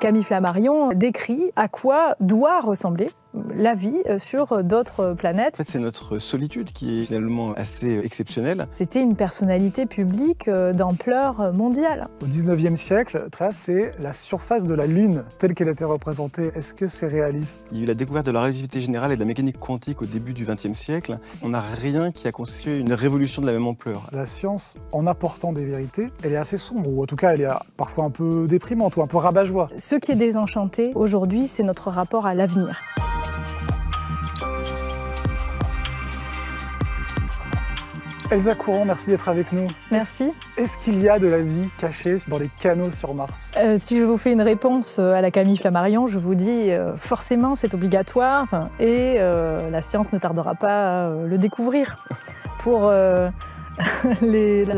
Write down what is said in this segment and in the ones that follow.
Camille Flammarion décrit à quoi doit ressembler la vie sur d'autres planètes. En fait, c'est notre solitude qui est finalement assez exceptionnelle. C'était une personnalité publique d'ampleur mondiale. Au 19e siècle, c'est la surface de la Lune telle qu'elle était représentée. Est-ce que c'est réaliste? Il y a eu la découverte de la relativité générale et de la mécanique quantique au début du XXe siècle. On n'a rien qui a constitué une révolution de la même ampleur. La science, en apportant des vérités, elle est assez sombre, ou en tout cas elle est parfois un peu déprimante ou un peu rabat-joie. Ce qui est désenchanté aujourd'hui, c'est notre rapport à l'avenir. Elsa Courant, merci d'être avec nous. Merci. Est-ce qu'il y a de la vie cachée dans les canaux sur Mars? Si je vous fais une réponse à la Camille Flammarion, je vous dis forcément c'est obligatoire et la science ne tardera pas à le découvrir. Pour la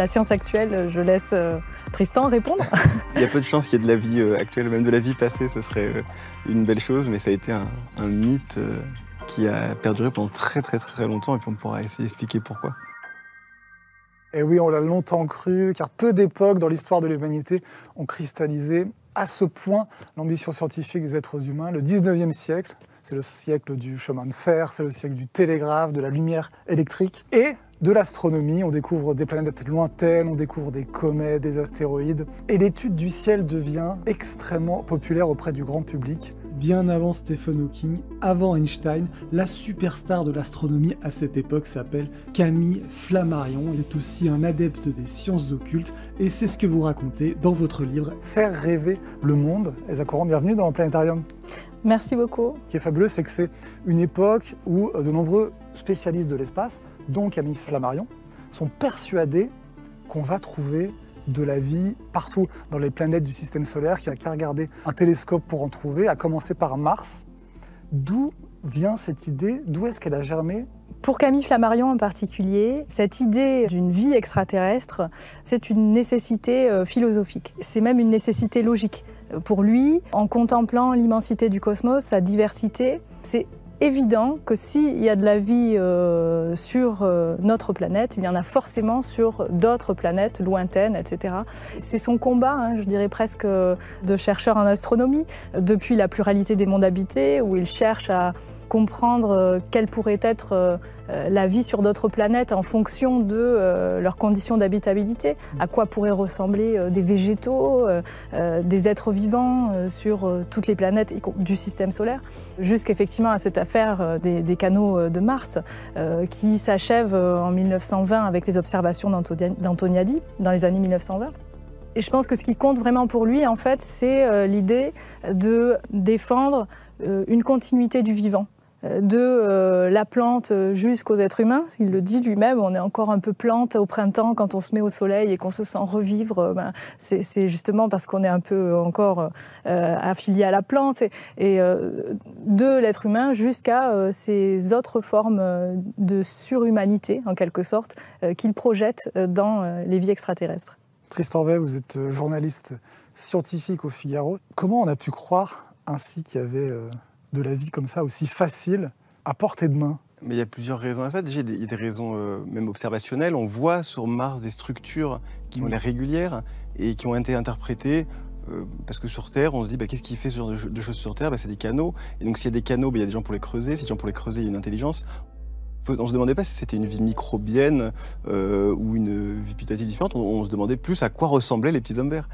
science actuelle, je laisse Tristan répondre. Il y a peu de chances qu'il y ait de la vie actuelle, même de la vie passée, ce serait une belle chose, mais ça a été un mythe qui a perduré pendant très longtemps et puis on pourra essayer d'expliquer pourquoi. Et oui, on l'a longtemps cru, car peu d'époques dans l'histoire de l'humanité ont cristallisé à ce point l'ambition scientifique des êtres humains. Le 19e siècle, c'est le siècle du chemin de fer, c'est le siècle du télégraphe, de la lumière électrique et de l'astronomie. On découvre des planètes lointaines, on découvre des comètes, des astéroïdes. Et l'étude du ciel devient extrêmement populaire auprès du grand public. Bien avant Stephen Hawking, avant Einstein, la superstar de l'astronomie à cette époque s'appelle Camille Flammarion. Il est aussi un adepte des sciences occultes et c'est ce que vous racontez dans votre livre Faire rêver le monde. Elsa Courant, bienvenue dans le Planétarium. Merci beaucoup. Ce qui est fabuleux, c'est que c'est une époque où de nombreux spécialistes de l'espace, dont Camille Flammarion, sont persuadés qu'on va trouver de la vie partout dans les planètes du système solaire, qu'il n'y a qu'à regarder un télescope pour en trouver, à commencer par Mars. D'où vient cette idée? D'où est-ce qu'elle a germé? Pour Camille Flammarion en particulier, cette idée d'une vie extraterrestre, c'est une nécessité philosophique. C'est même une nécessité logique. Pour lui, en contemplant l'immensité du cosmos, sa diversité, c'est évident que s'il y a de la vie sur notre planète, il y en a forcément sur d'autres planètes lointaines, etc. C'est son combat, je dirais presque, de chercheur en astronomie, depuis la pluralité des mondes habités, où il cherche à comprendre quelle pourrait être la vie sur d'autres planètes en fonction de leurs conditions d'habitabilité, à quoi pourraient ressembler des végétaux, des êtres vivants sur toutes les planètes du système solaire, jusqu'effectivement à cette affaire des canaux de Mars qui s'achève en 1920 avec les observations d'Antoniadi dans les années 1920. Et je pense que ce qui compte vraiment pour lui, en fait, c'est l'idée de défendre une continuité du vivant. De la plante jusqu'aux êtres humains. Il le dit lui-même, on est encore un peu plante au printemps quand on se met au soleil et qu'on se sent revivre. C'est justement parce qu'on est un peu encore affilié à la plante. Et de l'être humain jusqu'à ces autres formes de surhumanité, en quelque sorte, qu'il projette dans les vies extraterrestres. Tristan Weil, vous êtes journaliste scientifique au Figaro. Comment on a pu croire ainsi qu'il y avait de la vie comme ça, aussi facile, à portée de main? Mais il y a plusieurs raisons à ça. Déjà, il y a des raisons même observationnelles. On voit sur Mars des structures qui ont l'air régulières et qui ont été interprétées parce que sur Terre, on se dit qu'est-ce qui fait ce genre de choses sur Terre? C'est des canaux. Et donc s'il y a des canaux, il y a des gens pour les creuser. Si des gens pour les creuser, il y a une intelligence. On ne se demandait pas si c'était une vie microbienne ou une vie peut-être différente. On se demandait plus à quoi ressemblaient les petits hommes verts.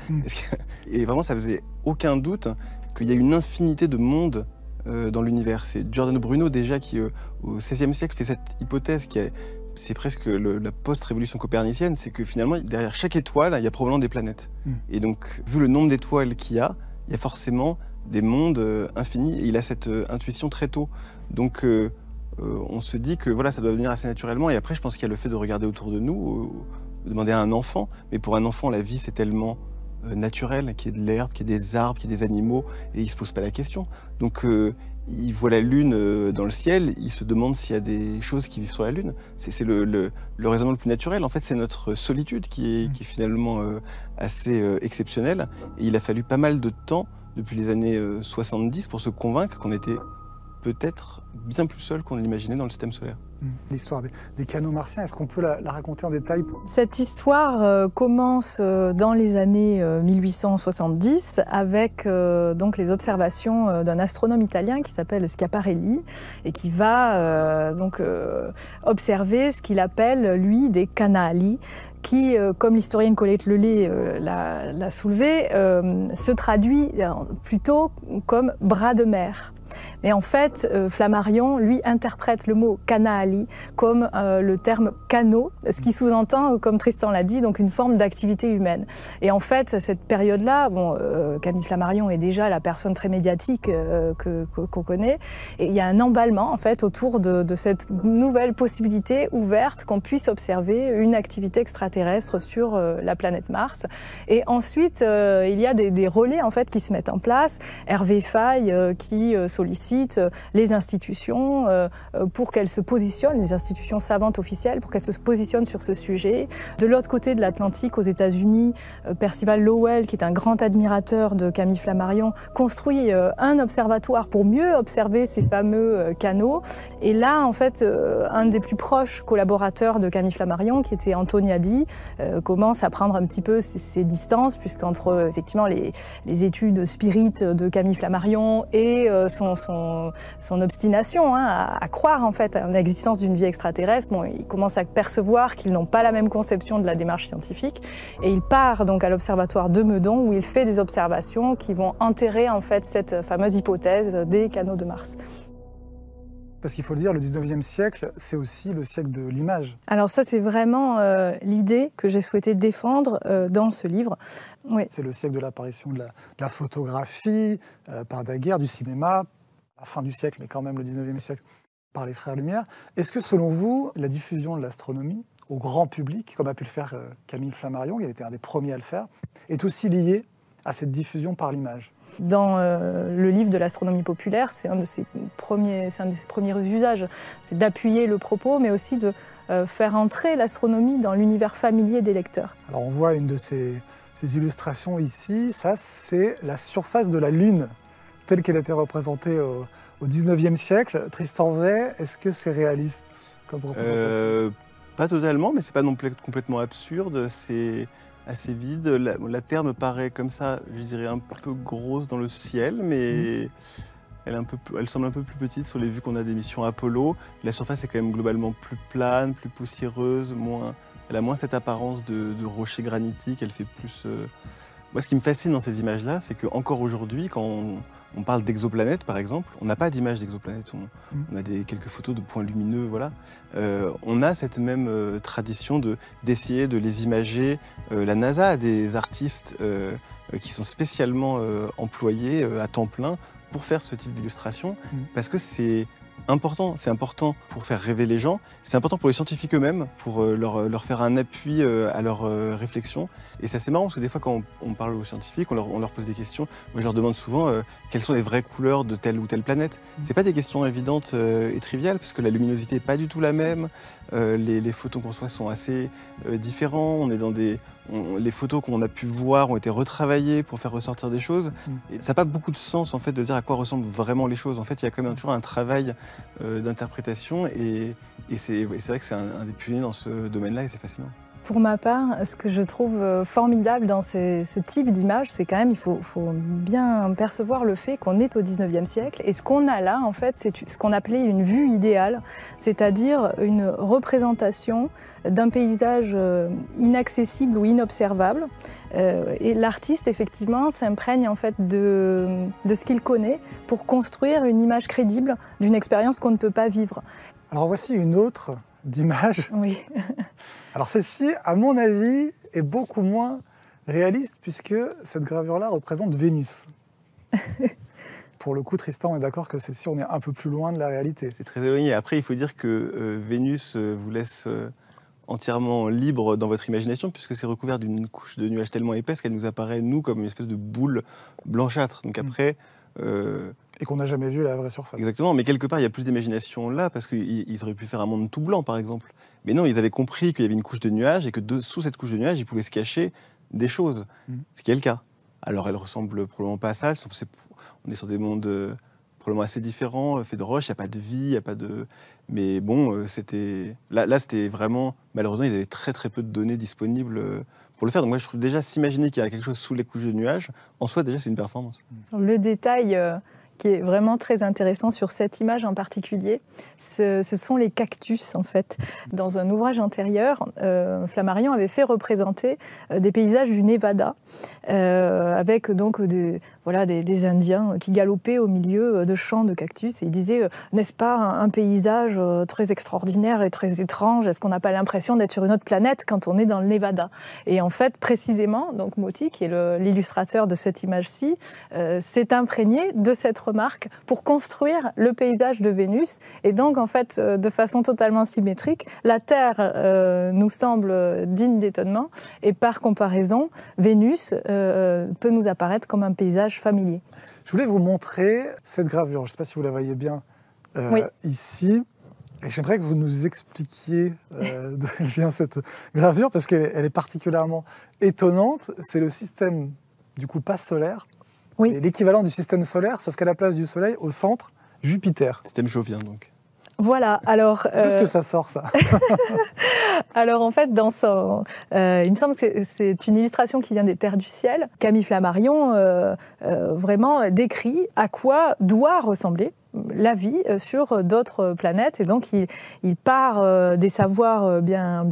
Et vraiment, ça faisait aucun doute qu'il y a une infinité de mondes dans l'univers. C'est Giordano Bruno déjà qui, au XVIe siècle, fait cette hypothèse c'est presque la post-révolution copernicienne, c'est que finalement, derrière chaque étoile, il y a probablement des planètes. Et donc, vu le nombre d'étoiles qu'il y a forcément des mondes infinis, et il a cette intuition très tôt. Donc, on se dit que voilà, ça doit venir assez naturellement, et après, je pense qu'il y a le fait de regarder autour de nous, de demander à un enfant, mais pour un enfant, la vie, c'est tellement naturel, qu'il y ait de l'herbe, qu'il y ait des arbres, qu'il y ait des animaux, et il ne se pose pas la question. Donc il voit la Lune dans le ciel, il se demande s'il y a des choses qui vivent sur la Lune. C'est le raisonnement le plus naturel. En fait, c'est notre solitude qui est finalement assez exceptionnelle. Et il a fallu pas mal de temps, depuis les années 70, pour se convaincre qu'on était peut-être bien plus seul qu'on l'imaginait dans le système solaire. L'histoire des canaux martiens, est-ce qu'on peut la raconter en détail? Cette histoire commence dans les années 1870 avec donc les observations d'un astronome italien qui s'appelle Schiaparelli et qui va observer ce qu'il appelle, lui, des canali, qui, comme l'historienne Colette Lelay l'a soulevé, se traduit plutôt comme bras de mer. Mais en fait, Flammarion, lui, interprète le mot canali comme le terme canot, ce qui sous-entend, comme Tristan l'a dit, donc une forme d'activité humaine. Et en fait, à cette période-là, Camille Flammarion est déjà la personne très médiatique qu'on connaît, et il y a un emballement en fait autour de cette nouvelle possibilité ouverte qu'on puisse observer une activité extraterrestre sur la planète Mars. Et ensuite, il y a des relais en fait qui se mettent en place. Hervé Faye qui sollicite les institutions pour qu'elles se positionnent, les institutions savantes officielles, pour qu'elles se positionnent sur ce sujet. De l'autre côté de l'Atlantique, aux États-Unis, Percival Lowell, qui est un grand admirateur de Camille Flammarion, construit un observatoire pour mieux observer ces fameux canaux. Et là, en fait, un des plus proches collaborateurs de Camille Flammarion, qui était Antoniadi, commence à prendre un petit peu ses distances, puisqu'entre effectivement les études spirites de Camille Flammarion et son obstination à croire en fait à l'existence d'une vie extraterrestre, il commence à percevoir qu'ils n'ont pas la même conception de la démarche scientifique, et il part donc à l'observatoire de Meudon où il fait des observations qui vont enterrer en fait cette fameuse hypothèse des canaux de Mars. Parce qu'il faut le dire, le 19e siècle, c'est aussi le siècle de l'image. Alors ça, c'est vraiment l'idée que j'ai souhaité défendre dans ce livre. Oui. C'est le siècle de l'apparition de la photographie par Daguerre, du cinéma, à la fin du siècle, mais quand même le 19e siècle, par les Frères Lumière. Est-ce que, selon vous, la diffusion de l'astronomie au grand public, comme a pu le faire Camille Flammarion, qui a été un des premiers à le faire, est aussi liée à cette diffusion par l'image? Dans le livre de l'astronomie populaire, c'est un de ses premiers usages. C'est d'appuyer le propos, mais aussi de faire entrer l'astronomie dans l'univers familier des lecteurs. Alors on voit une de ces illustrations ici. Ça, c'est la surface de la Lune, telle qu'elle était représentée au 19e siècle. Tristan Vey, est-ce que c'est réaliste comme représentation? Pas totalement, mais c'est pas non plus complètement absurde. C'est assez vide. La Terre me paraît comme ça, je dirais un peu grosse dans le ciel, mais elle semble un peu plus petite sur les vues qu'on a des missions Apollo. La surface est quand même globalement plus plane, plus poussiéreuse, elle a moins cette apparence de rocher granitique, elle fait plus... Moi, ce qui me fascine dans ces images-là, c'est qu'encore aujourd'hui, quand on parle d'exoplanètes, par exemple, on n'a pas d'image d'exoplanètes. On a quelques photos de points lumineux, voilà. On a cette même tradition d'essayer de les imager. La NASA a des artistes qui sont spécialement employés à temps plein pour faire ce type d'illustration, parce que c'est important pour faire rêver les gens, c'est important pour les scientifiques eux-mêmes, pour leur faire un appui à leur réflexion. Et c'est assez marrant parce que des fois quand on parle aux scientifiques, on leur pose des questions, moi je leur demande souvent quelles sont les vraies couleurs de telle ou telle planète. C'est pas des questions évidentes et triviales, parce que la luminosité n'est pas du tout la même, les photos qu'on reçoit sont assez différents, on est dans les photos qu'on a pu voir ont été retravaillées pour faire ressortir des choses. Et ça n'a pas beaucoup de sens en fait de dire à quoi ressemblent vraiment les choses. En fait, il y a quand même toujours un travail d'interprétation, et c'est vrai que c'est un des pionniers dans ce domaine-là, et c'est fascinant. Pour ma part, ce que je trouve formidable dans ce type d'image, c'est quand même, il faut bien percevoir le fait qu'on est au 19e siècle, et ce qu'on a là, en fait, c'est ce qu'on appelait une vue idéale, c'est-à-dire une représentation d'un paysage inaccessible ou inobservable. Et l'artiste, effectivement, s'imprègne en fait de ce qu'il connaît pour construire une image crédible d'une expérience qu'on ne peut pas vivre. Alors voici une autre d'image. Oui. Alors celle-ci, à mon avis, est beaucoup moins réaliste, puisque cette gravure-là représente Vénus. Pour le coup, Tristan est d'accord que celle-ci, on est un peu plus loin de la réalité. C'est très éloigné. Après, il faut dire que Vénus vous laisse entièrement libre dans votre imagination, puisque c'est recouvert d'une couche de nuages tellement épaisse qu'elle nous apparaît, nous, comme une espèce de boule blanchâtre. Donc après... Et qu'on n'a jamais vu la vraie surface. Exactement, mais quelque part, il y a plus d'imagination là, parce qu'ils auraient pu faire un monde tout blanc, par exemple. Mais non, ils avaient compris qu'il y avait une couche de nuages, et que sous cette couche de nuages, il pouvait se cacher des choses, ce qui est le cas. Alors, elles ressemblent probablement pas à ça, on est sur des mondes probablement assez différent, fait de roche, il n'y a pas de vie, il n'y a pas de... Mais bon, là, c'était vraiment... Malheureusement, ils avaient très très peu de données disponibles pour le faire. Donc moi, je trouve déjà s'imaginer qu'il y a quelque chose sous les couches de nuages, en soi, déjà, c'est une performance. Le détail qui est vraiment très intéressant sur cette image en particulier, ce sont les cactus, en fait. Dans un ouvrage antérieur, Flammarion avait fait représenter des paysages du Nevada, avec donc des Indiens qui galopaient au milieu de champs de cactus. Et il disait, n'est-ce pas un paysage très extraordinaire et très étrange? Est-ce qu'on n'a pas l'impression d'être sur une autre planète quand on est dans le Nevada? Et en fait, précisément, donc Motti, qui est l'illustrateur de cette image-ci, s'est imprégné de cette remarque pour construire le paysage de Vénus. Et donc, en fait, de façon totalement symétrique, la Terre nous semble digne d'étonnement. Et par comparaison, Vénus peut nous apparaître comme un paysage familier. Je voulais vous montrer cette gravure. Je ne sais pas si vous la voyez bien oui. ici. Et j'aimerais que vous nous expliquiez d'où vient cette gravure, parce qu'elle est particulièrement étonnante. C'est le système, du coup, pas solaire. Oui. L'équivalent du système solaire, sauf qu'à la place du Soleil, au centre, Jupiter. Système jovien, donc. Voilà, alors... Qu'est-ce que ça sort, ça? Alors en fait, il me semble que c'est une illustration qui vient des Terres du Ciel. Camille Flammarion vraiment décrit à quoi doit ressembler la vie sur d'autres planètes. Et donc, il part des savoirs bien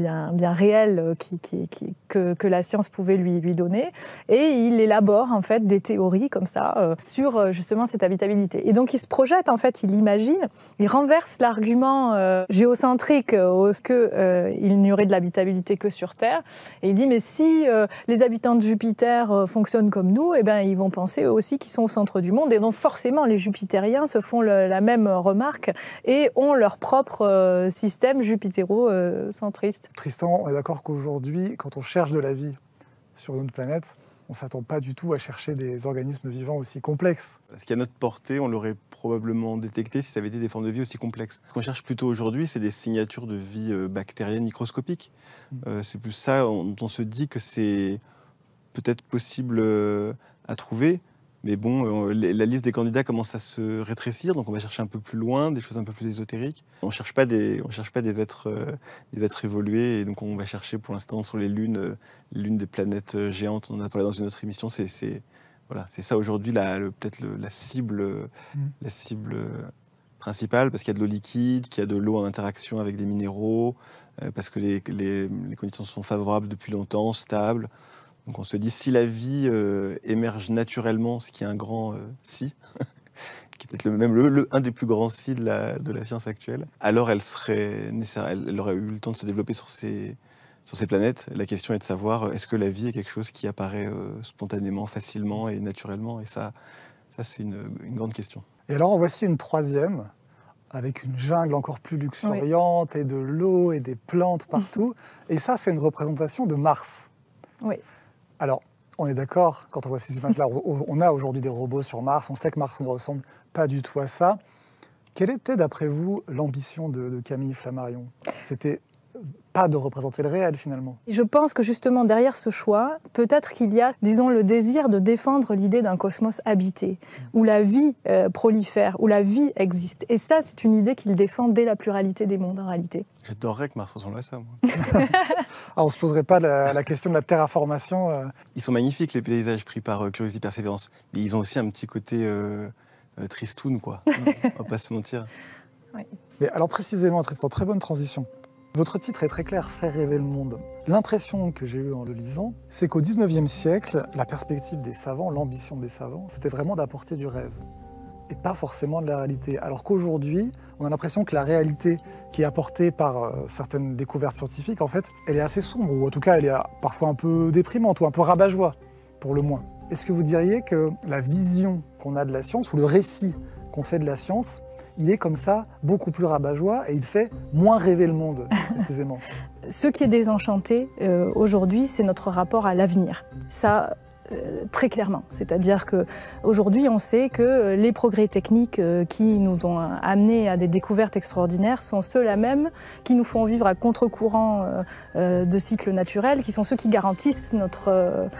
réels que la science pouvait lui donner. Et il élabore, en fait, des théories comme ça sur, justement, cette habitabilité. Et donc, il se projette, en fait, il imagine, il renverse l'argument géocentrique qu'il n'y aurait de l'habitabilité que sur Terre. Et il dit, mais si les habitants de Jupiter fonctionnent comme nous, eh ben, ils vont penser eux aussi qu'ils sont au centre du monde. Et donc, forcément, les jupitériens se font la même remarque et ont leur propre système jupitéro-centriste. Tristan, on est d'accord qu'aujourd'hui, quand on cherche de la vie sur notre planète, on ne s'attend pas du tout à chercher des organismes vivants aussi complexes. Ce qui est à notre portée, on l'aurait probablement détecté si ça avait été des formes de vie aussi complexes. Ce qu'on cherche plutôt aujourd'hui, c'est des signatures de vie bactérienne microscopiques. C'est plus ça dont on se dit que c'est peut-être possible à trouver. Mais bon, la liste des candidats commence à se rétrécir, donc on va chercher un peu plus loin, des choses un peu plus ésotériques. On ne cherche pas des êtres évolués, et donc on va chercher pour l'instant sur les lunes des planètes géantes. On en a parlé dans une autre émission. C'est ça aujourd'hui peut-être la cible principale, parce qu'il y a de l'eau liquide, qu'il y a de l'eau en interaction avec des minéraux, parce que les conditions sont favorables depuis longtemps, stables. Donc on se dit, si la vie émerge naturellement, ce qui est un grand si, qui est peut-être un des plus grands si de la science actuelle, alors elle aurait eu le temps de se développer sur ces planètes. La question est de savoir, est-ce que la vie est quelque chose qui apparaît spontanément, facilement et naturellement? Et ça c'est une grande question. Et alors en voici une troisième, avec une jungle encore plus luxuriante, oui. Et de l'eau et des plantes partout. Et ça, c'est une représentation de Mars. Oui. Alors, on est d'accord, quand on voit ces images-là, on a aujourd'hui des robots sur Mars, on sait que Mars ne ressemble pas du tout à ça. Quelle était, d'après vous, l'ambition de Camille Flammarion? C'était pas de représenter le réel, finalement. Je pense que justement, derrière ce choix, peut-être qu'il y a, disons, le désir de défendre l'idée d'un cosmos habité, où la vie prolifère, où la vie existe. Et ça, c'est une idée qu'il défend dès la pluralité des mondes, en réalité. J'adorerais que Mars ressemble à ça, moi. Alors, on ne se poserait pas la question de la terraformation. Ils sont magnifiques, les paysages pris par Curiosity Perseverance. Mais ils ont aussi un petit côté tristoun, quoi. On va pas se mentir. Oui. Mais alors, précisément, Tristan, très bonne transition. Votre titre est très clair, faire rêver le monde. L'impression que j'ai eue en le lisant, c'est qu'au 19e siècle, la perspective des savants, l'ambition des savants, c'était vraiment d'apporter du rêve, et pas forcément de la réalité. Alors qu'aujourd'hui, on a l'impression que la réalité qui est apportée par certaines découvertes scientifiques, en fait, elle est assez sombre, ou en tout cas, elle est parfois un peu déprimante, ou un peu rabat-joie, pour le moins. Est-ce que vous diriez que la vision qu'on a de la science, ou le récit qu'on fait de la science, il est comme ça, beaucoup plus rabat-joie, et il fait moins rêver le monde, précisément? Ce qui est désenchanté aujourd'hui, c'est notre rapport à l'avenir. Ça, très clairement. C'est-à-dire qu'aujourd'hui, on sait que les progrès techniques qui nous ont amenés à des découvertes extraordinaires sont ceux-là même qui nous font vivre à contre-courant de cycles naturels, qui sont ceux qui garantissent notre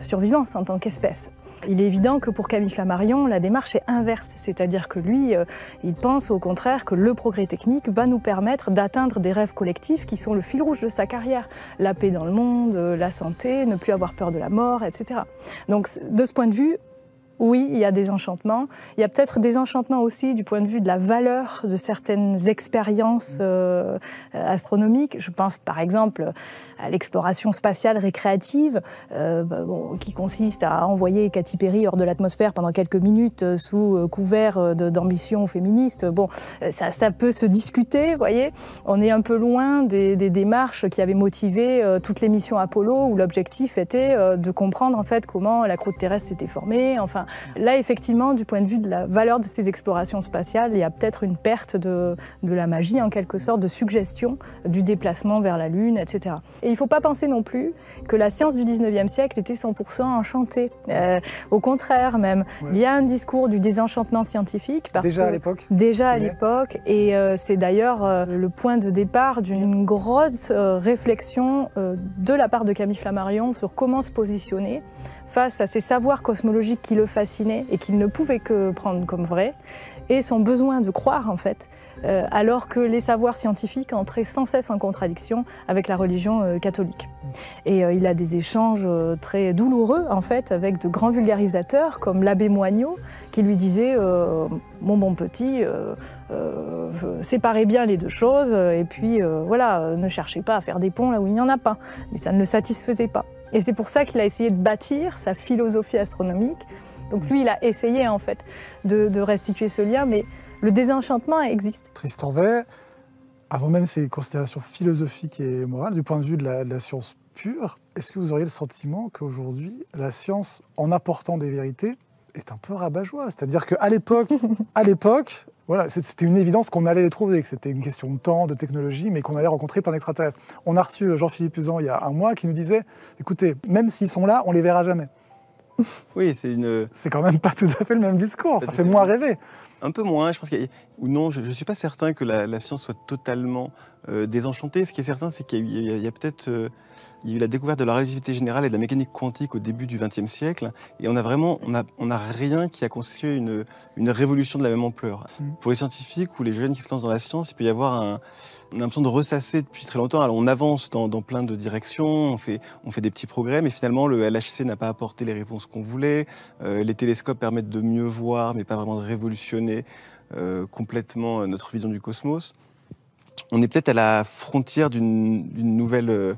survivance en tant qu'espèce. Il est évident que pour Camille Flammarion, la démarche est inverse, c'est-à-dire que lui, il pense au contraire que le progrès technique va nous permettre d'atteindre des rêves collectifs qui sont le fil rouge de sa carrière. La paix dans le monde, la santé, ne plus avoir peur de la mort, etc. Donc de ce point de vue, oui, il y a des enchantements. Il y a peut-être des enchantements aussi du point de vue de la valeur de certaines expériences astronomiques. Je pense par exemple à l'exploration spatiale récréative, qui consiste à envoyer Katy Perry hors de l'atmosphère pendant quelques minutes sous couvert d'ambition féministe. Bon, ça peut se discuter, vous voyez. On est un peu loin des démarches qui avaient motivé toutes les missions Apollo, où l'objectif était de comprendre en fait comment la croûte terrestre s'était formée. Enfin, là, effectivement, du point de vue de la valeur de ces explorations spatiales, il y a peut-être une perte de la magie, en quelque sorte, de suggestion du déplacement vers la Lune, etc. Et il ne faut pas penser non plus que la science du 19e siècle était 100% enchantée. Au contraire, même. Ouais. Il y a un discours du désenchantement scientifique. Déjà à l'époque ? Déjà à l'époque. Et c'est d'ailleurs le point de départ d'une grosse réflexion de la part de Camille Flammarion sur comment se positionner face à ces savoirs cosmologiques qui le fascinaient et qu'il ne pouvait que prendre comme vrai, et son besoin de croire, en fait, alors que les savoirs scientifiques entraient sans cesse en contradiction avec la religion catholique. Et il a des échanges très douloureux, en fait, avec de grands vulgarisateurs, comme l'abbé Moignot, qui lui disait « Mon bon petit, séparez bien les deux choses, et puis voilà, ne cherchez pas à faire des ponts là où il n'y en a pas. » Mais ça ne le satisfaisait pas. Et c'est pour ça qu'il a essayé de bâtir sa philosophie astronomique. Donc lui, il a essayé en fait de restituer ce lien, mais le désenchantement existe. Tristan Weil, avant même ces considérations philosophiques et morales, du point de vue de la science pure, est-ce que vous auriez le sentiment qu'aujourd'hui, la science, en apportant des vérités, est un peu rabat-joie ? C'est-à-dire qu'à l'époque, voilà, c'était une évidence qu'on allait les trouver, que c'était une question de temps, de technologie, mais qu'on allait rencontrer plein d'extraterrestres. On a reçu Jean-Philippe Uzan il y a un mois qui nous disait « Écoutez, même s'ils sont là, on les verra jamais ». Oui, c'est quand même pas tout à fait le même discours, ça fait moins rêver. Un peu moins, je pense ou non, je ne suis pas certain que la science soit totalement désenchantée. Ce qui est certain, c'est qu'il y a peut-être il y a eu la découverte de la relativité générale et de la mécanique quantique au début du XXe siècle, et on a rien qui a constitué une révolution de la même ampleur. Pour les scientifiques ou les jeunes qui se lancent dans la science, il peut y avoir on a l'impression de ressasser depuis très longtemps. Alors on avance dans plein de directions, on fait des petits progrès, mais finalement le LHC n'a pas apporté les réponses qu'on voulait. Les télescopes permettent de mieux voir, mais pas vraiment de révolutionner complètement notre vision du cosmos. On est peut-être à la frontière d'une nouvelle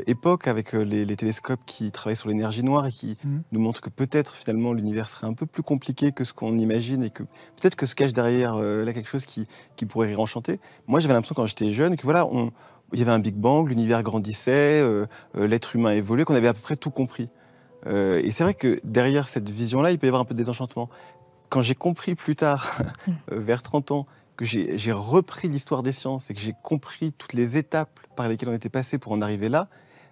époque avec les télescopes qui travaillent sur l'énergie noire et qui nous montrent que peut-être finalement l'univers serait un peu plus compliqué que ce qu'on imagine et que peut-être que se cache derrière là quelque chose qui pourrait réenchanter. Moi j'avais l'impression quand j'étais jeune que voilà, il y avait un Big Bang, l'univers grandissait, l'être humain évoluait, qu'on avait à peu près tout compris. Et c'est vrai que derrière cette vision-là, il peut y avoir un peu de désenchantement. Quand j'ai compris plus tard, vers 30 ans, que j'ai repris l'histoire des sciences et que j'ai compris toutes les étapes par lesquelles on était passé pour en arriver là,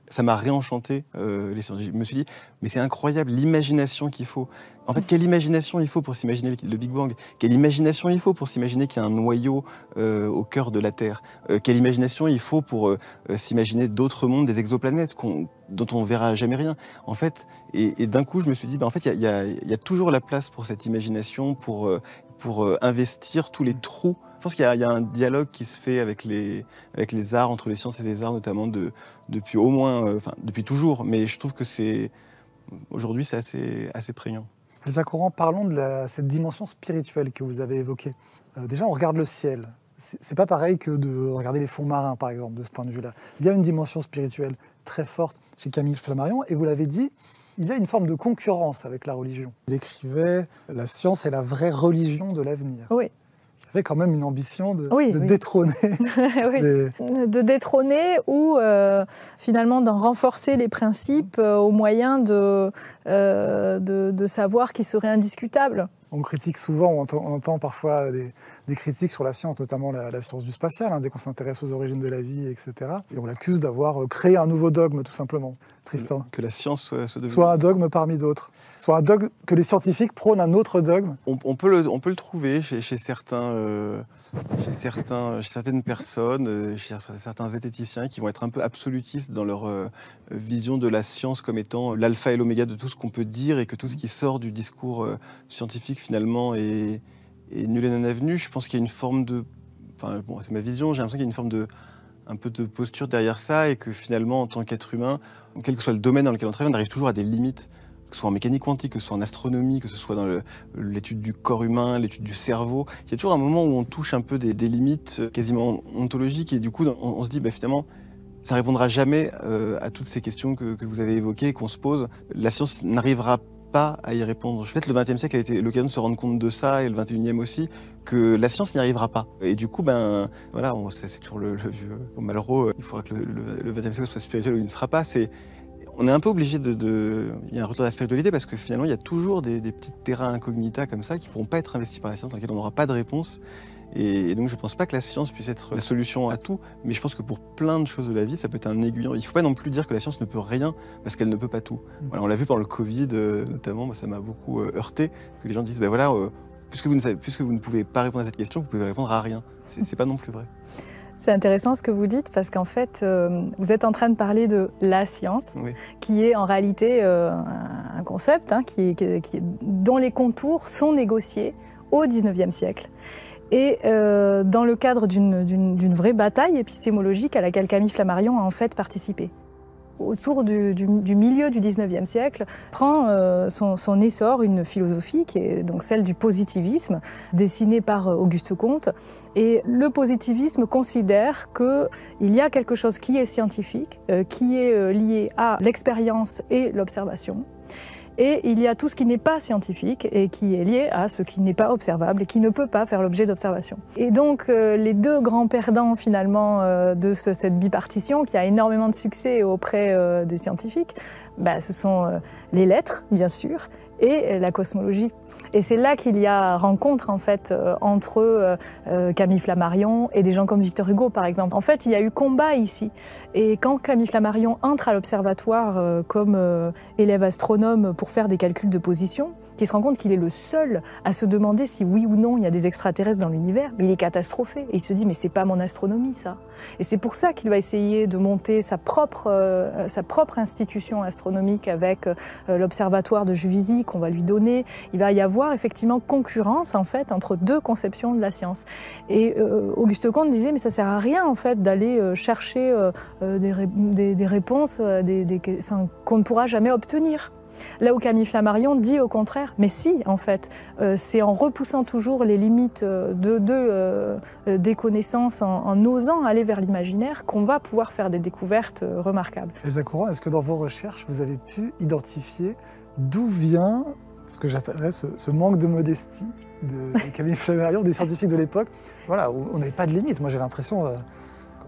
ça m'a réenchanté les sciences. Je me suis dit, mais c'est incroyable l'imagination qu'il faut. En fait, quelle imagination il faut pour s'imaginer le Big Bang? Quelle imagination il faut pour s'imaginer qu'il y a un noyau au cœur de la Terre? Quelle imagination il faut pour s'imaginer d'autres mondes, des exoplanètes dont on ne verra jamais rien? En fait, et d'un coup, je me suis dit, en fait, il y a toujours la place pour cette imagination, pour investir tous les trous. Je pense qu'il y a un dialogue qui se fait avec les arts, entre les sciences et les arts, notamment depuis au moins, depuis toujours. Mais je trouve que aujourd'hui, c'est assez prégnant. Elsa Courant, parlons de cette dimension spirituelle que vous avez évoquée. Déjà, on regarde le ciel. C'est pas pareil que de regarder les fonds marins, par exemple, de ce point de vue-là. Il y a une dimension spirituelle très forte chez Camille Flammarion, et vous l'avez dit, il y a une forme de concurrence avec la religion. Il écrivait « La science est la vraie religion de l'avenir ». Oui. Il avait quand même une ambition de détrôner. Oui. De détrôner ou finalement d'en renforcer les principes au moyen de savoirs qui seraient indiscutables. On critique souvent, on entend parfois des critiques sur la science, notamment la science du spatial, dès qu'on s'intéresse aux origines de la vie, etc. Et on l'accuse d'avoir créé un nouveau dogme, tout simplement. Tristan. Que la science soit un dogme parmi d'autres. Soit un dogme, que les scientifiques prônent un autre dogme. On peut le trouver chez certains J'ai certaines personnes, chez certains zététiciens qui vont être un peu absolutistes dans leur vision de la science comme étant l'alpha et l'oméga de tout ce qu'on peut dire et que tout ce qui sort du discours scientifique finalement est nul et non avenu. Je pense qu'il y a une forme de... Enfin, bon, c'est ma vision, j'ai l'impression qu'il y a une forme de... un peu de posture derrière ça et que finalement, en tant qu'être humain, quel que soit le domaine dans lequel on travaille, on arrive toujours à des limites, que ce soit en mécanique quantique, que ce soit en astronomie, que ce soit dans l'étude du corps humain, l'étude du cerveau. Il y a toujours un moment où on touche un peu des limites quasiment ontologiques et du coup, on se dit, bah, finalement, ça ne répondra jamais à toutes ces questions que vous avez évoquées et qu'on se pose. La science n'arrivera pas à y répondre. Peut-être le XXe siècle a été l'occasion de se rendre compte de ça, et le XXIe aussi, que la science n'y arrivera pas. Et du coup, ben voilà, c'est toujours le vieux Malraux, il faudra que le XXe siècle soit spirituel ou il ne sera pas. On est un peu obligé il y a un retour à la spiritualité parce que finalement, il y a toujours des petits terrains incognita comme ça qui ne pourront pas être investis par la science, dans lesquels on n'aura pas de réponse. Et donc je ne pense pas que la science puisse être la solution à tout, mais je pense que pour plein de choses de la vie, ça peut être un aiguillon. Il ne faut pas non plus dire que la science ne peut rien, parce qu'elle ne peut pas tout. Voilà, on l'a vu pendant le Covid notamment, moi, ça m'a beaucoup heurté, que les gens disent, ben voilà, puisque vous ne pouvez pas répondre à cette question, vous pouvez répondre à rien. C'est pas non plus vrai. C'est intéressant ce que vous dites parce qu'en fait, vous êtes en train de parler de la science, Oui. qui est en réalité un concept dont les contours sont négociés au XIXe siècle. Et dans le cadre d'une vraie bataille épistémologique à laquelle Camille Flammarion a en fait participé. Autour du milieu du XIXe siècle, prend son essor une philosophie qui est donc celle du positivisme, dessinée par Auguste Comte. Et le positivisme considère qu'il y a quelque chose qui est scientifique, qui est lié à l'expérience et l'observation. Et il y a tout ce qui n'est pas scientifique et qui est lié à ce qui n'est pas observable et qui ne peut pas faire l'objet d'observation. Et donc les deux grands perdants finalement de cette bipartition, qui a énormément de succès auprès des scientifiques, ce sont les lettres, bien sûr, et la cosmologie. Et c'est là qu'il y a rencontre en fait entre Camille Flammarion et des gens comme Victor Hugo par exemple. En fait, il y a eu combat ici. Et quand Camille Flammarion entre à l'observatoire comme élève astronome pour faire des calculs de position, il se rend compte qu'il est le seul à se demander si oui ou non il y a des extraterrestres dans l'univers, mais il est catastrophé. Et il se dit mais c'est pas mon astronomie ça. Et c'est pour ça qu'il va essayer de monter sa propre institution astronomique avec l'observatoire de Juvisy qu'on va lui donner. Il va y avoir effectivement concurrence en fait entre deux conceptions de la science. Et Auguste Comte disait mais ça sert à rien en fait d'aller chercher des réponses qu'on ne pourra jamais obtenir. Là où Camille Flammarion dit au contraire, mais si en fait, c'est en repoussant toujours les limites des connaissances, en osant aller vers l'imaginaire, qu'on va pouvoir faire des découvertes remarquables. Elsa Courant, est-ce que dans vos recherches, vous avez pu identifier d'où vient ce que j'appellerais ce manque de modestie de Camille Flammarion, des scientifiques de l'époque? Voilà, on n'avait pas de limite. Moi j'ai l'impression...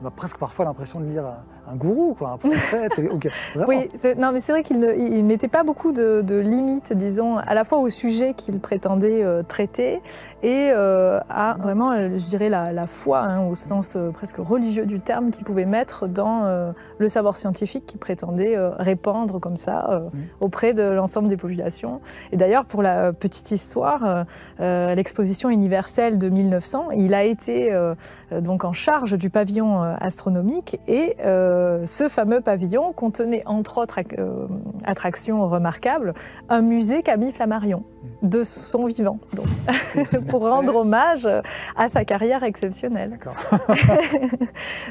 on a presque parfois l'impression de lire un gourou, quoi, un prophète. Okay, oui, non, mais c'est vrai qu'il ne mettait pas beaucoup de limites, disons, à la fois au sujet qu'il prétendait traiter et à vraiment, je dirais, la foi, au sens presque religieux du terme, qu'il pouvait mettre dans le savoir scientifique qu'il prétendait répandre comme ça auprès de l'ensemble des populations. Et d'ailleurs, pour la petite histoire, l'exposition universelle de 1900, il a été donc en charge du pavillon astronomique et ce fameux pavillon contenait entre autres attractions remarquables un musée Camille Flammarion de son vivant, donc, pour rendre hommage à sa carrière exceptionnelle.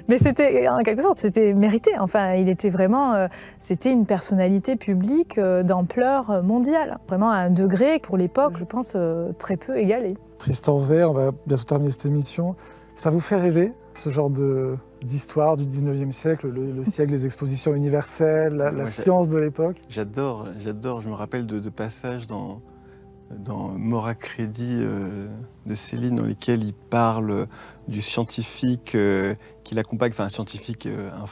Mais c'était en quelque sorte c'était mérité. Enfin, il était vraiment c'était une personnalité publique d'ampleur mondiale, vraiment à un degré pour l'époque, je pense très peu égalé. Tristan Vert, on va bientôt terminer cette émission. Ça vous fait rêver, ce genre d'histoire du 19e siècle, le siècle des expositions universelles, la science de l'époque? J'adore. Je me rappelle de passages dans Mort à crédit de Céline, dans lesquels il parle du scientifique qui l'accompagne, enfin un scientifique,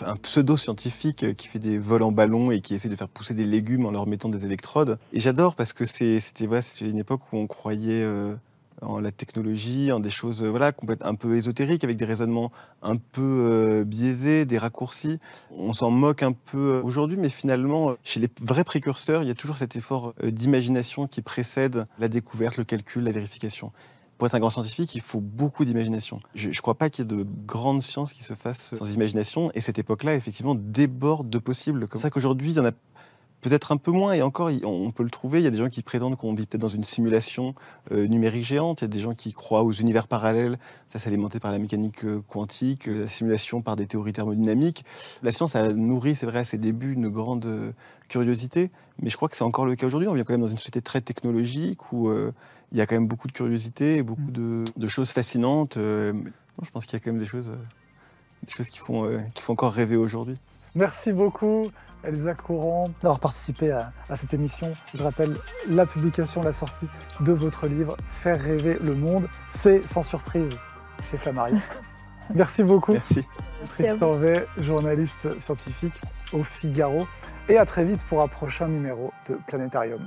un pseudo-scientifique qui fait des vols en ballon et qui essaie de faire pousser des légumes en leur mettant des électrodes. Et j'adore parce que c'était une époque où on croyait... en la technologie, en des choses un peu ésotériques, avec des raisonnements un peu biaisés, des raccourcis. On s'en moque un peu aujourd'hui, mais finalement, chez les vrais précurseurs, il y a toujours cet effort d'imagination qui précède la découverte, le calcul, la vérification. Pour être un grand scientifique, il faut beaucoup d'imagination. Je ne crois pas qu'il y ait de grandes sciences qui se fassent sans imagination. Et cette époque-là, effectivement, déborde de possibles. C'est ça qu'aujourd'hui, il y en a peut-être un peu moins, et encore, on peut le trouver. Il y a des gens qui prétendent qu'on vit peut-être dans une simulation numérique géante. Il y a des gens qui croient aux univers parallèles. Ça, c'est alimenté par la mécanique quantique, la simulation par des théories thermodynamiques. La science a nourri, c'est vrai, à ses débuts, une grande curiosité. Mais je crois que c'est encore le cas aujourd'hui. On vit quand même dans une société très technologique où il y a quand même beaucoup de curiosité, beaucoup de choses fascinantes. Je pense qu'il y a quand même des choses qui font encore rêver aujourd'hui. Merci beaucoup, Elsa Courant, d'avoir participé à cette émission. Je rappelle la publication, la sortie de votre livre « Faire rêver le monde ». C'est sans surprise chez Flammarion. Merci beaucoup. Merci. Tristan Vey, journaliste scientifique au Figaro. Et à très vite pour un prochain numéro de Planétarium.